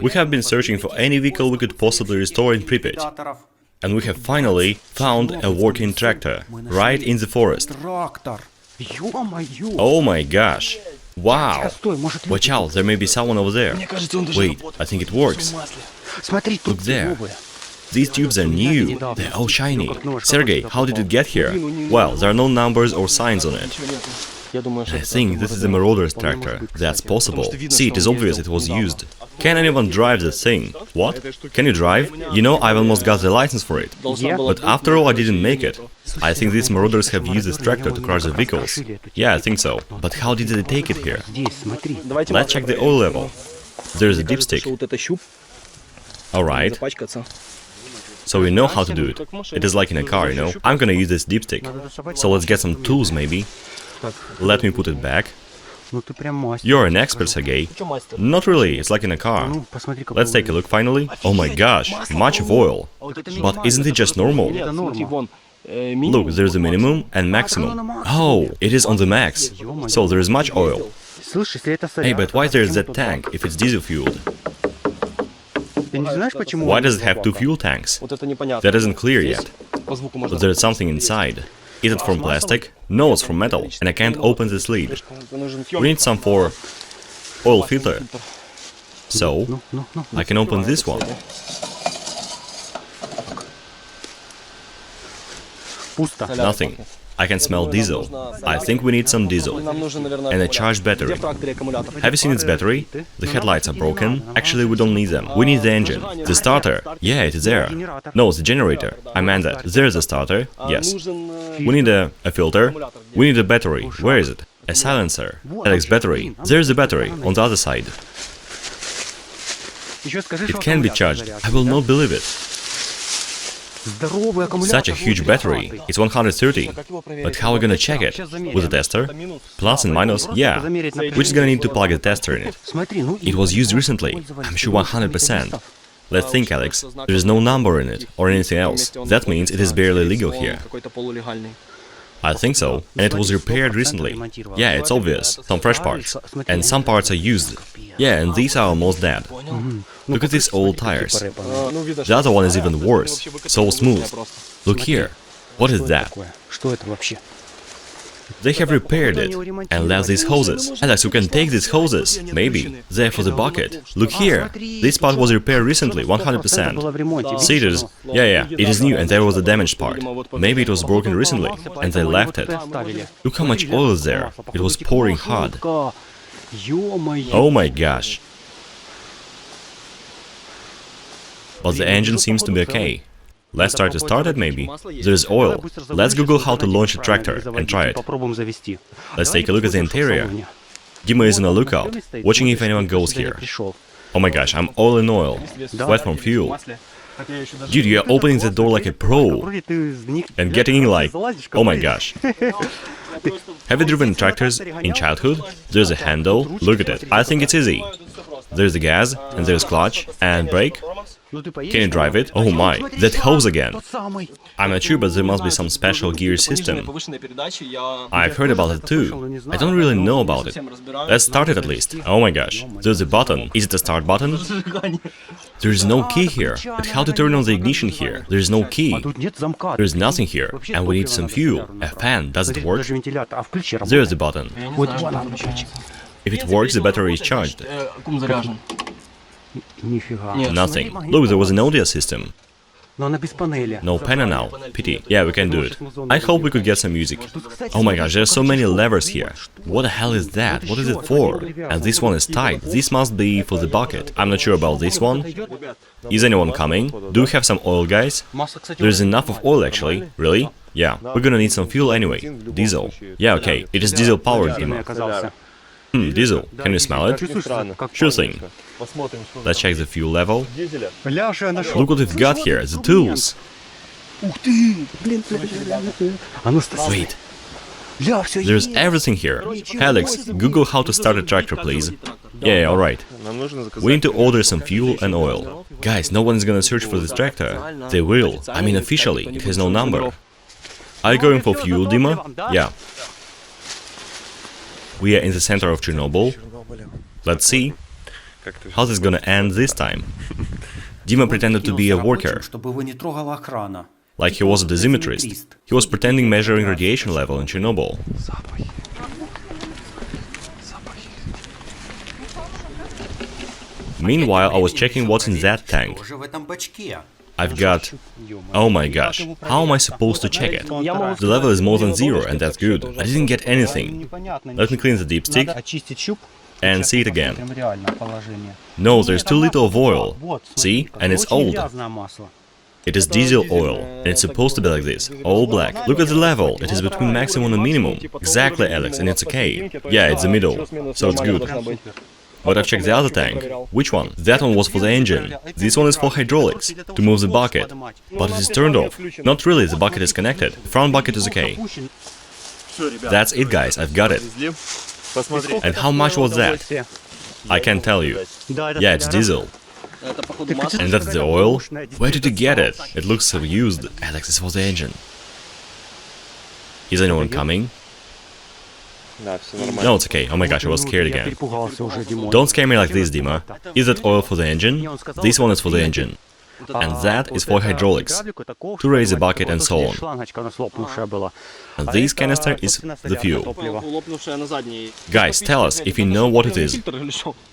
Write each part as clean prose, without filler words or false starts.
We have been searching for any vehicle we could possibly restore in Pripyat. And we have finally found a working tractor, right in the forest. Oh my gosh! Wow! Watch out, there may be someone over there. Wait, I think it works. Look there. These tubes are new, they're all shiny. Sergey, how did it get here? Well, there are no numbers or signs on it. I think this is a Marauders tractor. That's possible. See, it is obvious it was used. Can anyone drive this thing? What? Can you drive? You know, I almost got the license for it. But after all, I didn't make it. I think these Marauders have used this tractor to crush the vehicles. Yeah, I think so. But how did they take it here? Let's check the oil level. There's a dipstick. Alright. So we know how to do it. It is like in a car, you know. I'm gonna use this dipstick. So let's get some tools, maybe. Let me put it back. You're an expert, Sergey. Not really, it's like in a car. Let's take a look finally. Oh my gosh, much of oil. But isn't it just normal? Look, there's a minimum and maximum. Oh, it is on the max. So there is much oil. Hey, but why there's that tank if it's diesel fueled? Why does it have two fuel tanks? That isn't clear yet. But there's something inside. Is it from plastic? No, it's from metal, and I can't open this lid. We need some for oil filter. So, I can open this one. Nothing. I can smell diesel. I think we need some diesel. And a charged battery. Have you seen its battery? The headlights are broken. Actually, we don't need them. We need the engine. The starter. Yeah, it is there. No, it's the generator. I meant that. There's the starter. Yes. We need a filter. We need a battery. Where is it? A silencer. Alex, battery. There's the battery on the other side. It can be charged. I will not believe it. Such a huge battery. It's 130. But how are we gonna check it? With a tester? Plus and minus? Yeah. We're just gonna need to plug a tester in it. It was used recently. I'm sure 100%. Let's think, Alex. There is no number in it, or anything else. That means it is barely legal here. I think so. And it was repaired recently. Yeah, it's obvious. Some fresh parts. And some parts are used. Yeah, and these are almost dead. Look at these old tires. The other one is even worse. So smooth. Look here. What is that? They have repaired it and left these hoses. Alex, you can take these hoses. Maybe. They're for the bucket. Look here. This part was repaired recently, 100%. See, it is... Yeah, it is new and there was a damaged part. Maybe it was broken recently and they left it. Look how much oil is there. It was pouring hard. Oh my gosh. But the engine seems to be okay. Let's try to start it, maybe. There's oil. Let's Google how to launch a tractor and try it. Let's take a look at the interior. Dima is on a lookout, watching if anyone goes here. Oh my gosh, I'm all in oil. Wet from fuel. Dude, you're opening the door like a pro. And getting in like... Oh my gosh. Have you driven tractors in childhood? There's a handle. Look at it. I think it's easy. There's the gas, and there's clutch, and brake. Can you drive it? Oh my, that hose again. I'm not sure, but there must be some special gear system. I've heard about it too. I don't really know about it. Let's start it at least. Oh my gosh, there's a button. Is it a start button? There is no key here. But how to turn on the ignition here? There is no key. There is nothing here. And we need some fuel. A fan. Does it work? There's the button. If it works, the battery is charged. Nothing. Look, there was an audio system. No panel now. Pity. Yeah, we can do it. I hope we could get some music. Oh my gosh, there's so many levers here. What the hell is that? What is it for? And this one is tight. This must be for the bucket. I'm not sure about this one. Is anyone coming? Do we have some oil, guys? There's enough of oil, actually. Really? Yeah. We're gonna need some fuel anyway. Diesel. Yeah, okay. It is diesel powered, Dima. Diesel. Can you smell it? Sure thing. Let's check the fuel level. Look what we've got here, the tools. Wait. There's everything here. Alex, Google how to start a tractor, please. Yeah, alright. We need to order some fuel and oil. Guys, no one is gonna search for this tractor. They will. I mean officially, it has no number. Are you going for fuel, Dima? Yeah. We are in the center of Chernobyl. Let's see. How's this gonna end this time? Dima pretended to be a worker, like he was a dosimetrist. He was pretending measuring radiation level in Chernobyl. Meanwhile, I was checking what's in that tank. I've got... Oh my gosh, how am I supposed to check it? The level is more than 0 and that's good. I didn't get anything. Let me clean the dipstick and see it again. No, there's too little of oil. See? And it's old. It is diesel oil, and it's supposed to be like this, all black. Look at the level, it is between maximum and minimum. Exactly, Alex, and it's okay. Yeah, it's the middle, so it's good. But I've checked the other tank. Which one? That one was for the engine. This one is for hydraulics, to move the bucket. But it is turned off. Not really, the bucket is connected. The front bucket is okay. That's it, guys, I've got it. And how much was that? I can't tell you. Yeah, it's diesel. And that's the oil? Where did you get it? It looks so used. Alex, this was the engine. Is anyone coming? No, it's okay. Oh my gosh, I was scared again. Don't scare me like this, Dima. Is that oil for the engine? This one is for the engine. And that is for hydraulics, to raise the bucket and so on. And this canister is the fuel. Guys, tell us if you know what it is.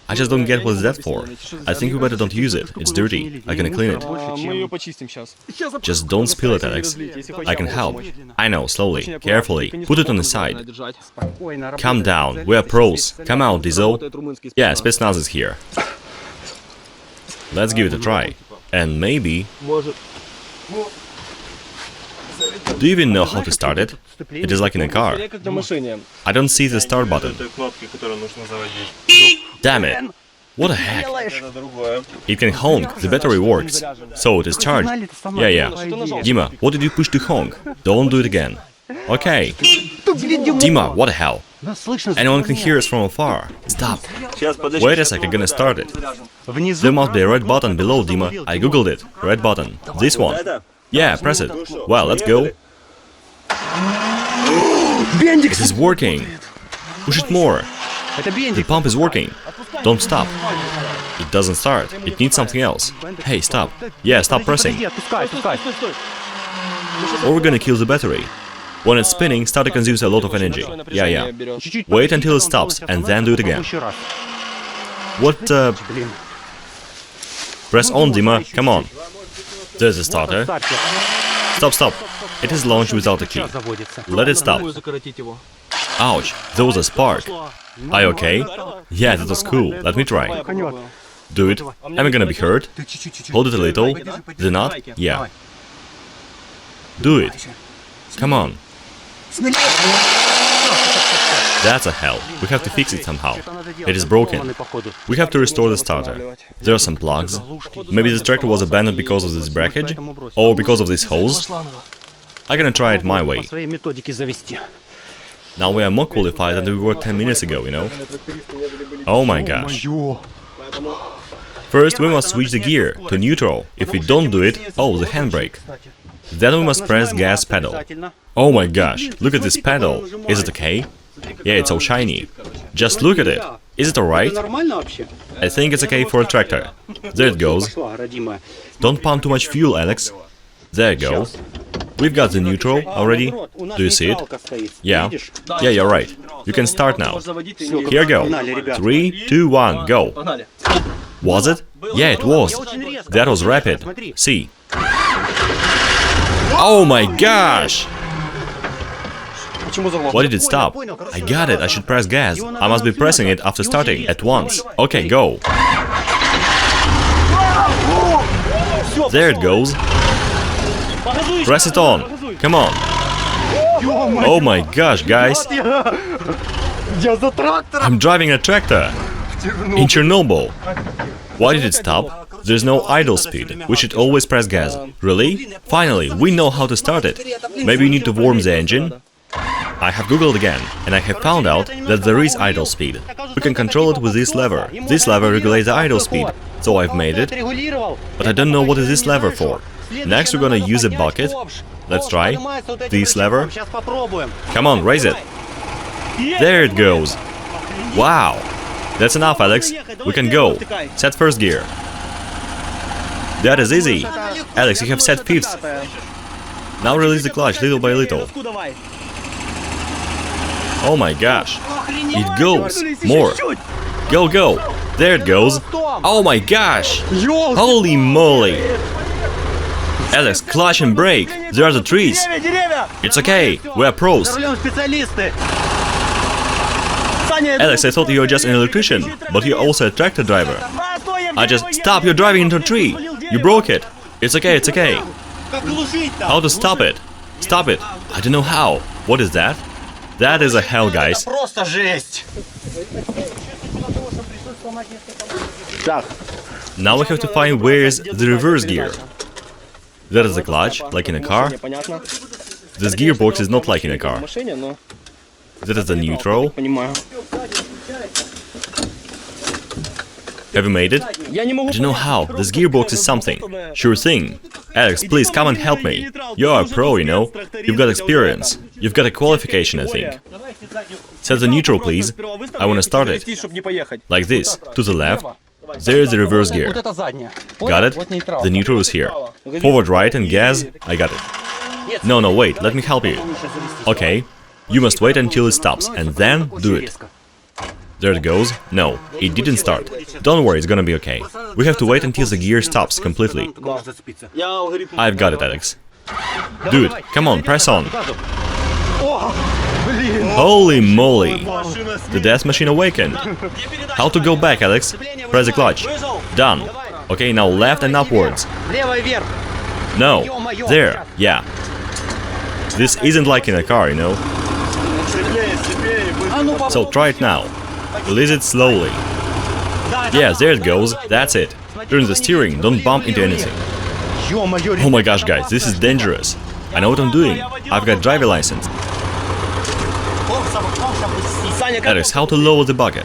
I just don't get what is that for. I think we better don't use it. It's dirty. I'm gonna clean it. Just don't spill it, Alex. I can help. I know, slowly, carefully. Put it on the side. Calm down. We are pros. Come out, Diesel. Yeah, Spetsnaz is here. Let's give it a try. And maybe... Do you even know how to start it? It is like in a car. I don't see the start button. Damn it! What the heck? It can honk, the battery works. So it is charged. Yeah. Dima, what did you push to honk? Don't do it again. Okay. Dima, what the hell? Anyone can hear us from afar. Stop. Wait a sec, I'm gonna start it. There must be a red button below, Dima. I googled it. Red button. This one. Yeah, press it. Well, let's go. This is working. Push it more. The pump is working. Don't stop. It doesn't start. It needs something else. Hey, stop. Yeah, stop pressing. Or we're gonna kill the battery. When it's spinning, starter consumes a lot of energy. Yeah. Wait until it stops, and then do it again. What, Press on, Dima, come on. There's a starter. Stop. It is launched without a key. Let it stop. Ouch, there was a spark. Are you okay? Yeah, that was cool. Let me try. Do it. Am I gonna be hurt? Hold it a little. The knot? Yeah. Do it. Come on. That's a hell. We have to fix it somehow. It is broken. We have to restore the starter. There are some plugs. Maybe the tractor was abandoned because of this breakage? Or because of this hose? I'm gonna try it my way. Now we are more qualified than we were 10 minutes ago, you know? Oh my gosh. First we must switch the gear to neutral. If we don't do it, oh, the handbrake. Then we must press gas pedal. Oh my gosh, look at this pedal. Is it okay? Yeah, it's all shiny. Just look at it. Is it alright? I think it's okay for a tractor. There it goes. Don't pump too much fuel, Alex. There you go. We've got the neutral already. Do you see it? Yeah. Yeah, you're right. You can start now. Here go. 3, 2, 1, go. Was it? Yeah, it was. That was rapid. See. Oh my gosh! Why did it stop? I got it, I should press gas. I must be pressing it after starting, at once. Okay, go. There it goes. Press it on. Come on. Oh my gosh, guys. I'm driving a tractor. In Chernobyl. Why did it stop? There's no idle speed. We should always press gas. Really? Finally, we know how to start it. Maybe we need to warm the engine? I have googled again, and I have found out that there is idle speed. We can control it with this lever. This lever regulates the idle speed. So I've made it. But I don't know what is this lever for. Next we're gonna use a bucket. Let's try. This lever. Come on, raise it. There it goes. Wow. That's enough, Alex. We can go. Set first gear. That is easy. Alex, you have set fifth. Now release the clutch little by little. Oh my gosh. It goes. More. Go, go. There it goes. Oh my gosh. Holy moly. Alex, clutch and brake. There are the trees. It's okay. We're pros. Alex, I thought you were just an electrician, but you're also a tractor driver. Stop, you're driving into a tree. You broke it. It's okay, it's okay. How to stop it? Stop it. I don't know how. What is that? That is a hell, guys. Now we have to find where's the reverse gear. That is the clutch, like in a car. This gearbox is not like in a car. That is the neutral. Have you made it? I don't know how. This gearbox is something. Sure thing. Alex, please come and help me. You're a pro, you know. You've got experience. You've got a qualification, I think. Set the neutral, please. I want to start it. Like this. To the left. There is the reverse gear. Got it? The neutral is here. Forward right and gas. I got it. No, no, wait. Let me help you. Okay. You must wait until it stops and then do it. There it goes. No, it didn't start. Don't worry, it's gonna be okay. We have to wait until the gear stops completely. I've got it, Alex. Dude, come on, press on. Holy moly. The death machine awakened. How to go back, Alex? Press the clutch. Done. Okay, now left and upwards. No. There. Yeah. This isn't like in a car, you know. So try it now. Release it slowly. Yeah, there it goes. That's it. Turn the steering, don't bump into anything. Oh my gosh, guys, this is dangerous. I know what I'm doing. I've got driver license. Alex, how to lower the bucket?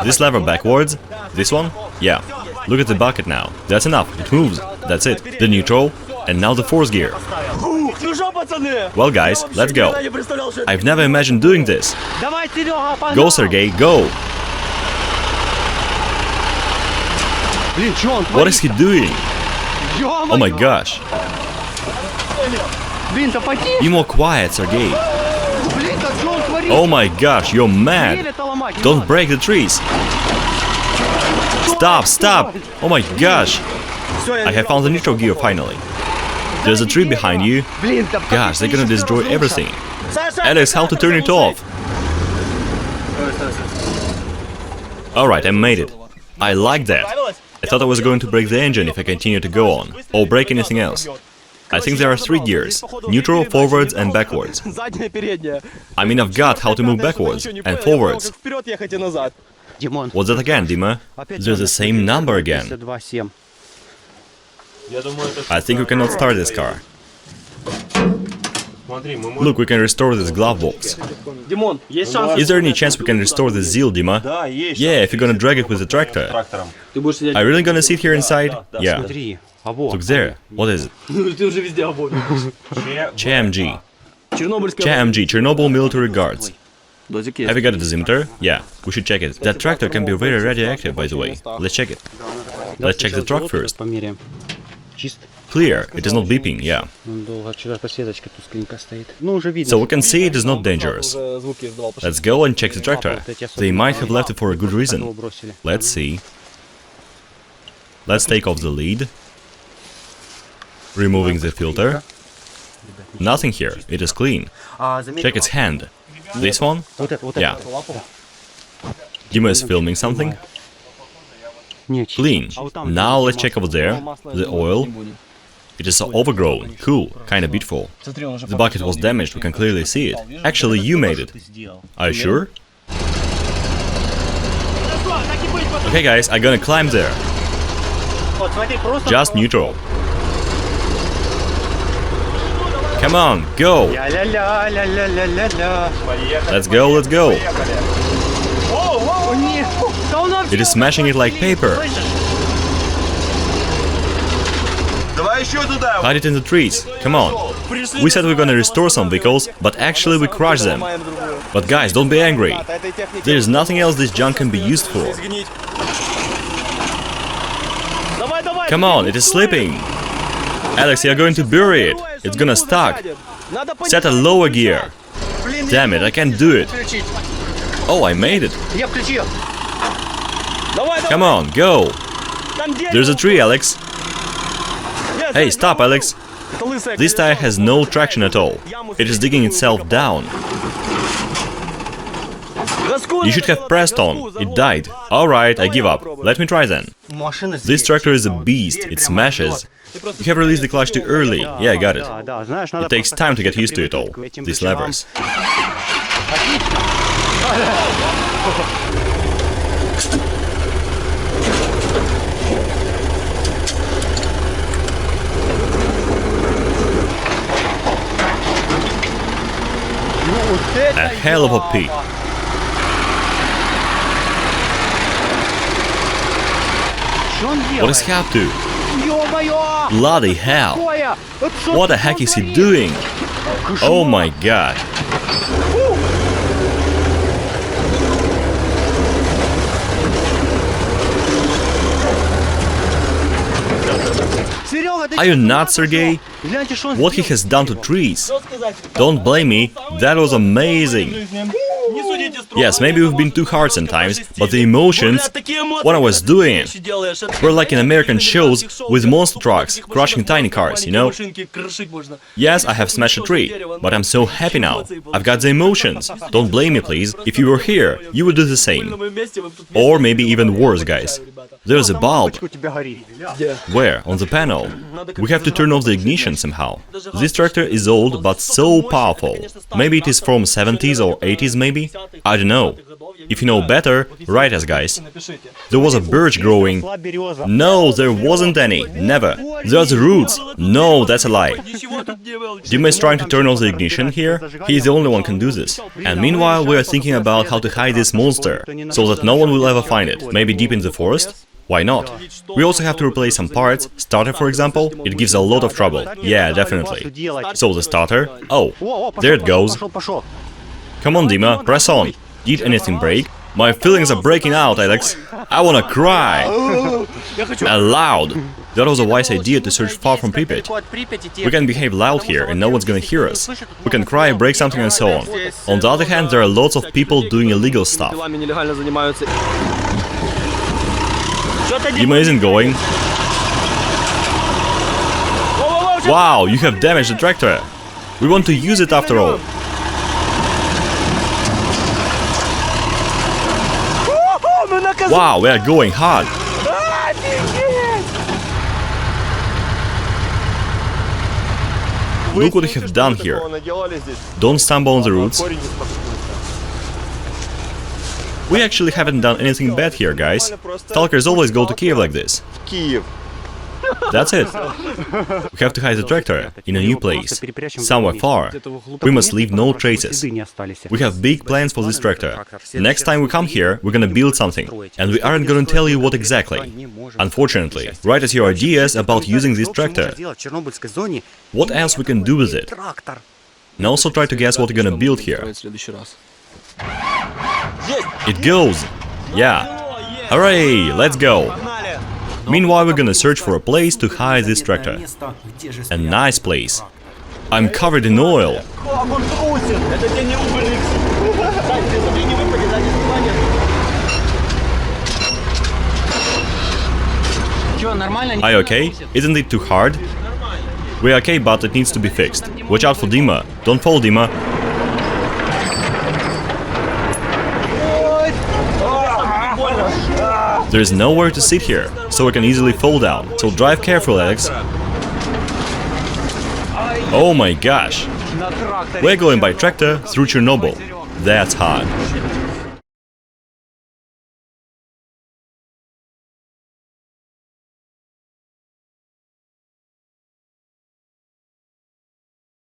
This lever backwards? This one? Yeah. Look at the bucket now. That's enough. It moves. That's it. The neutral. And now the fourth gear. Well, guys, let's go. I've never imagined doing this. Go, Sergey, go. What is he doing? Oh my gosh. Be more quiet, Sergey. Oh my gosh, you're mad. Don't break the trees. Stop, stop. Oh my gosh. I have found the neutral gear finally. There's a tree behind you. Gosh, they're gonna destroy everything. Alex, how to turn it off? Alright, I made it. I like that. I thought I was going to break the engine if I continue to go on, or break anything else. I think there are 3 gears, neutral, forwards and backwards. I mean, I've got how to move backwards and forwards. What's that again, Dima? There's the same number again. I think we cannot start this car. Look, we can restore this glove box. Is there any chance we can restore this Zeal, Dima? Yeah, if you're gonna drag it with the tractor. Are you really gonna sit here inside? Yeah. Look there. What is it? CMG. CMG, Chernobyl Military Guards. Have you got a dosimeter? Yeah, we should check it. That tractor can be very radioactive, by the way. Let's check it. Let's check the truck first. Clear, it is not beeping, yeah. So we can see it is not dangerous. Let's go and check the tractor. They might have left it for a good reason. Let's see. Let's take off the lead. Removing the filter. Nothing here, it is clean. Check its hand. This one? Yeah. Dima is filming something. Clean. Now let's check over there. The oil. It is so overgrown. Cool. Kinda beautiful. The bucket was damaged, we can clearly see it. Actually, you made it. Are you sure? Okay guys, I'm gonna climb there. Just neutral. Come on, go! Let's go, let's go! It is smashing it like paper. Hide it in the trees. Come on. We said we're gonna restore some vehicles, but actually we crushed them. But guys, don't be angry. There's nothing else this junk can be used for. Come on, it is slipping. Alex, you're going to bury it. It's gonna stuck. Set a lower gear. Damn it, I can't do it. Oh, I made it. Come on, go. There's a tree, Alex. Hey, stop, Alex. This tire has no traction at all. It is digging itself down. You should have pressed on. It died. Alright, I give up. Let me try then. This tractor is a beast. It smashes. You have released the clutch too early. Yeah, I got it. It takes time to get used to it all. These levers. A hell of a pit. What is he up to? Bloody hell! What the heck is he doing? Oh my god! Are you nuts, Sergey? What he has done to trees? Don't blame me, that was amazing! Yes, maybe we've been too hard sometimes, but the emotions, when I was doing it, were like in American shows with monster trucks crushing tiny cars, you know? Yes, I have smashed a tree, but I'm so happy now. I've got the emotions. Don't blame me, please. If you were here, you would do the same. Or maybe even worse, guys. There's a bulb. Where? On the panel. We have to turn off the ignition somehow. This tractor is old, but so powerful. Maybe it is from 70s or 80s, maybe? I don't know. If you know better, write us, guys. There was a birch growing. No, there wasn't any. Never. There's roots. No, that's a lie. Dima is trying to turn off the ignition here. He is the only one who can do this. And meanwhile, we are thinking about how to hide this monster, so that no one will ever find it. Maybe deep in the forest? Why not? We also have to replace some parts. Starter, for example. It gives a lot of trouble. Yeah, definitely. So the starter... Oh, there it goes. Come on, Dima, press on. Did anything break? My feelings are breaking out, Alex. I wanna cry. Aloud. That was a wise idea to search far from Pripyat. We can behave loud here and no one's gonna hear us. We can cry, break something and so on. On the other hand, there are lots of people doing illegal stuff. Dima isn't going. Wow, you have damaged the tractor. We want to use it after all. Wow, we are going hard. Look what we have done here. Don't stumble on the roots. We actually haven't done anything bad here, guys. Stalkers always go to Kiev like this. That's it. We have to hide the tractor in a new place, somewhere far. We must leave no traces. We have big plans for this tractor. Next time we come here, we're gonna build something, and we aren't gonna tell you what exactly. Unfortunately, write us your ideas about using this tractor. What else we can do with it? And also try to guess what we're gonna build here. It goes! Yeah! Hooray! Let's go! Meanwhile, we're gonna search for a place to hide this tractor. A nice place. I'm covered in oil. Are you okay? Isn't it too hard? We're okay, but it needs to be fixed. Watch out for Dima. Don't fall, Dima. There is nowhere to sit here, so we can easily fall down. So drive careful, Alex. Oh my gosh. We're going by tractor through Chernobyl. That's hard.